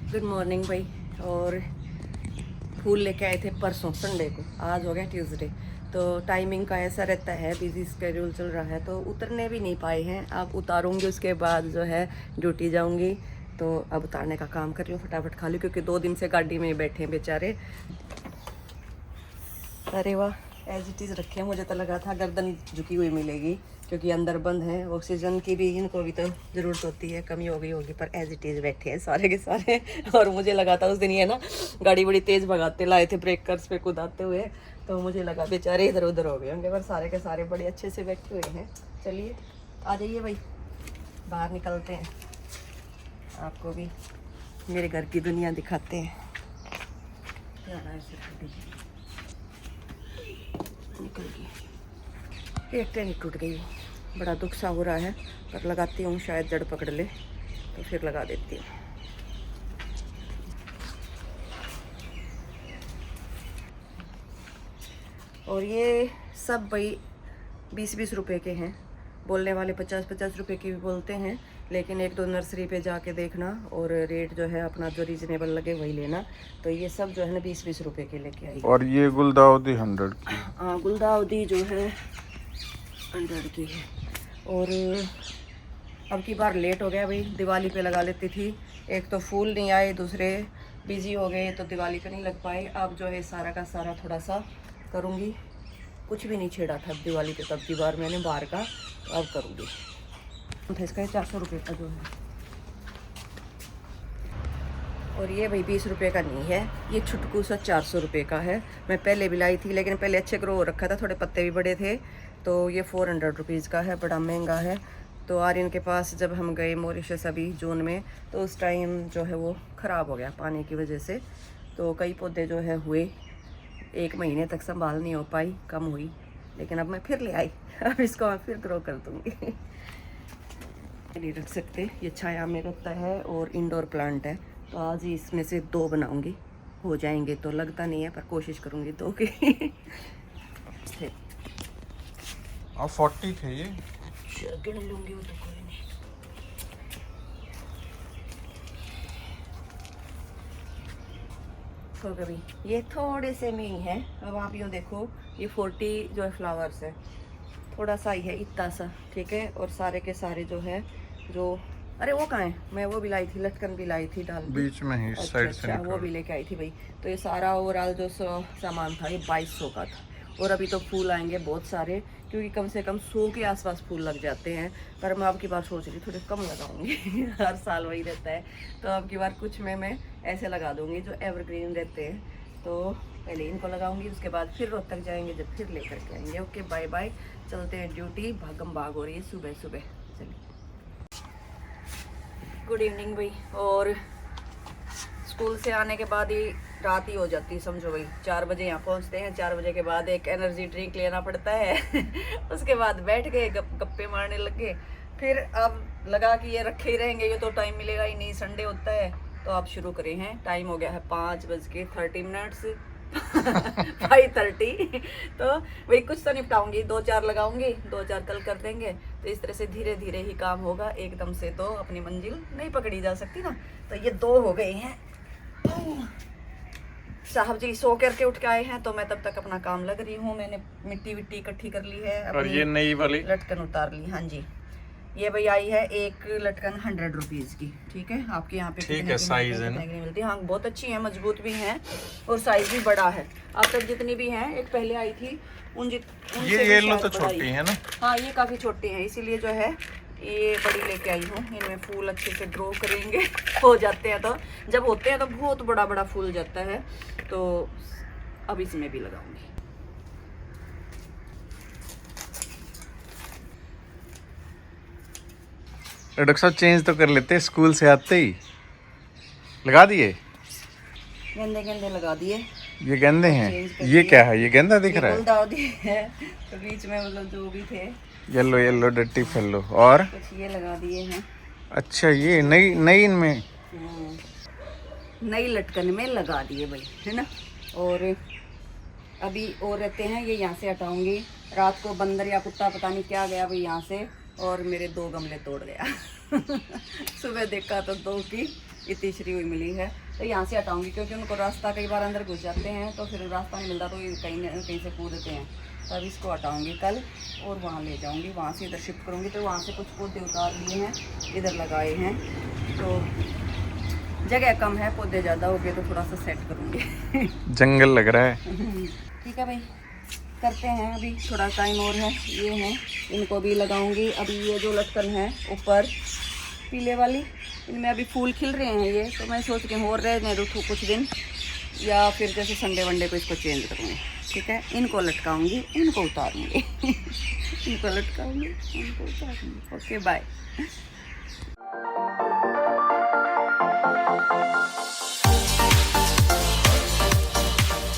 Good morning भाई। और फूल लेके आए थे परसों संडे को, आज हो गया ट्यूसडे। तो टाइमिंग का ऐसा रहता है, बिजी स्केड्यूल चल रहा है तो उतरने भी नहीं पाए हैं। अब उतारूंगी, उसके बाद जो है ड्यूटी जाऊंगी। तो अब उतारने का काम कर रही हूँ, फटाफट खा लूँ क्योंकि 2 दिन से गाड़ी में ही बैठे हैं बेचारे। अरे वाह, एज इट इज़ रखे हैं। मुझे तो लगा था गर्दन झुकी हुई मिलेगी क्योंकि अंदर बंद है। ऑक्सीजन की भी इनको भी तो ज़रूरत होती है, कमी हो गई होगी, पर एज इट इज़ बैठे हैं सारे के सारे। और मुझे लगा था उस दिन ये ना गाड़ी बड़ी तेज़ भगाते लाए थे, ब्रेकर्स पे कुदाते हुए, तो मुझे लगा बेचारे इधर उधर हो गए होंगे, पर सारे के सारे बड़े अच्छे से बैठे हुए हैं। चलिए आ जाइए भाई, बाहर निकलते हैं, आपको भी मेरे घर की दुनिया दिखाते हैं। निकल गई, एक ट्रेन टूट गई, बड़ा दुख सा हो रहा है, पर लगाती हूँ, शायद जड़ पकड़ ले तो फिर लगा देती हूँ। और ये सब भाई 20-20 रुपए के हैं। बोलने वाले 50-50 रुपए के भी बोलते हैं, लेकिन एक दो नर्सरी पे जाके देखना और रेट जो है अपना जो रीजनेबल लगे वही लेना। तो ये सब जो है ना 20-20 रुपए के लेके आई। और ये गुलदाउदी 100 की। हाँ, गुलदाउदी जो है 100 की है। और अब की बार लेट हो गया भाई, दिवाली पे लगा लेती थी। एक तो फूल नहीं आए, दूसरे बिजी हो गए तो दिवाली पे नहीं लग पाए। अब जो है सारा का सारा थोड़ा सा करूँगी। कुछ भी नहीं छेड़ा था दिवाली पे, तब की बार मैंने बाहर का, तो अब करूँगी। इसका 400 रुपये का जो है। और ये भाई 20 रुपये का नहीं है, ये छुटकू सा 400 रुपये का है। मैं पहले भी लाई थी, लेकिन पहले अच्छे ग्रो हो रखा था, थोड़े पत्ते भी बड़े थे। तो ये 400 रुपीज़ का है, बड़ा महंगा है। तो आर्यन के पास जब हम गए मॉरिशस अभी जून में, तो उस टाइम जो है वो ख़राब हो गया पानी की वजह से। तो कई पौधे जो है हुए, 1 महीने तक संभाल नहीं हो पाई, कम हुई, लेकिन अब मैं फिर ले आई। अब इसको मैं फिर ग्रो कर दूँगी। नहीं रख सकते, ये छाया में रहता है और इंडोर प्लांट है। तो आज ही इसमें से 2 बनाऊंगी, हो जाएंगे तो, लगता नहीं है पर कोशिश करूंगी 2 की। 40 थे ये, गिन लूंगी वो तो, कोई नहीं। तो कभी ये थोड़े से में ही है। अब आप यूँ देखो, ये 40 जो है फ्लावर्स है, थोड़ा सा ही है, इतना सा, ठीक है। और सारे के सारे जो है, जो अरे वो कहाँ है, मैं वो भी लाई थी, लटकन भी लाई थी डाल बीच में ही साइड से अच्छा, वो भी लेके आई थी भाई। तो ये सारा ओवरऑल जो सामान था ये 2200 का था। और अभी तो फूल आएंगे बहुत सारे, क्योंकि कम से कम 100 के आसपास फूल लग जाते हैं। पर मैं अब की बार सोच रही थोड़े कम लगाऊंगी। हर साल वही रहता है, तो अब की बार कुछ में मैं ऐसे लगा दूंगी जो एवरग्रीन रहते हैं। तो पहले इनको लगाऊंगी, उसके बाद फिर रोहतक जाएंगे, जब फिर लेकर के आएंगे। ओके बाय बाय, चलते हैं ड्यूटी, भागम भाग हो रही है सुबह सुबह। चलिए, गुड इवनिंग भाई। और स्कूल से आने के बाद ही रात ही हो जाती है, समझो भाई। 4 बजे यहाँ पहुँचते हैं, 4 बजे के बाद एक एनर्जी ड्रिंक लेना पड़ता है। उसके बाद बैठ गए, गप्पे मारने लगे। फिर अब लगा कि ये रखे ही रहेंगे, ये तो टाइम मिलेगा ही नहीं, संडे होता है। तो आप शुरू करें हैं, टाइम हो गया है 5:30। 5:30। तो वही कुछ तो निपटाऊंगी, 2-4 लगाऊंगी, 2-4 कल कर देंगे। तो इस तरह से धीरे धीरे ही काम होगा, एकदम से तो अपनी मंजिल नहीं पकड़ी जा सकती ना। तो ये 2 हो गए हैं। साहब जी सो करके उठ के आए हैं, तो मैं तब तक अपना काम लग रही हूँ। मैंने मिट्टी विट्टी इकट्ठी कर ली है, और ये नई वाली लटकन उतार ली। हाँ जी, ये भाई आई है एक लटकन 100 रुपीज़ की, ठीक है। आपके यहाँ पे ठीक है, साइज है ना, मिलती है। हाँ, बहुत अच्छी है, मजबूत भी हैं और साइज भी बड़ा है। अब तक जितनी भी हैं, एक पहले आई थी ये येलो तो छोटी है ना। हाँ, ये काफ़ी छोटी है, इसीलिए जो है ये बड़ी लेके आई हूँ। इनमें फूल अच्छे से ग्रो करेंगे। हो जाते हैं तो, जब होते हैं तो बहुत बड़ा बड़ा फूल जाता है। तो अब इसमें भी लगाऊंगी। डॉक्टर साहब चेंज तो कर लेते, स्कूल से आते ही लगा दिए। गेंदे गेंदे लगा दिए। ये गेंदे हैं, ये क्या है, ये गेंदा दिख रहा है। गुलदाउदी है, तो बीच में मतलब जो भी थे, येलो येलो डट्टी फेलो, और कुछ ये लगा दिए हैं। अच्छा, ये नई नई इनमें नई लटकन में लगा दिए भाई, है ना। और अभी और रहते हैं, ये यहाँ से हटाऊंगी। रात को बंदर या कुत्ता पता नहीं क्या गया भाई यहाँ से, और मेरे 2 गमले तोड़ गया। सुबह देखा तो 2 की ये तीसरी हुई मिली है। तो यहाँ से हटाऊंगी क्योंकि उनको रास्ता कई बार अंदर घुस जाते हैं तो फिर रास्ता नहीं मिलता, तो ये कहीं न कहीं से कूदते हैं। तब इसको हटाऊंगी कल और वहाँ ले जाऊंगी, वहाँ से इधर शिफ्ट करूँगी। तो वहाँ से कुछ पौधे उतार लिए हैं, इधर लगाए हैं। तो जगह कम है, पौधे ज़्यादा हो गए तो थोड़ा सा सेट करूँगी। जंगल लग रहा है। ठीक है भाई, करते हैं। अभी थोड़ा टाइम और है। ये हैं, इनको भी लगाऊंगी। अभी ये जो लटकन है ऊपर पीले वाली, इनमें अभी फूल खिल रहे हैं ये, तो मैं सोच रही हूँ और रहने दूँ कुछ दिन, या फिर जैसे संडे वनडे को इसको चेंज करूँगी। ठीक है, इनको लटकाऊंगी, इनको उतारूँगी। इनको लटकाऊंगी, इनको उतारूँगी। Okay bye.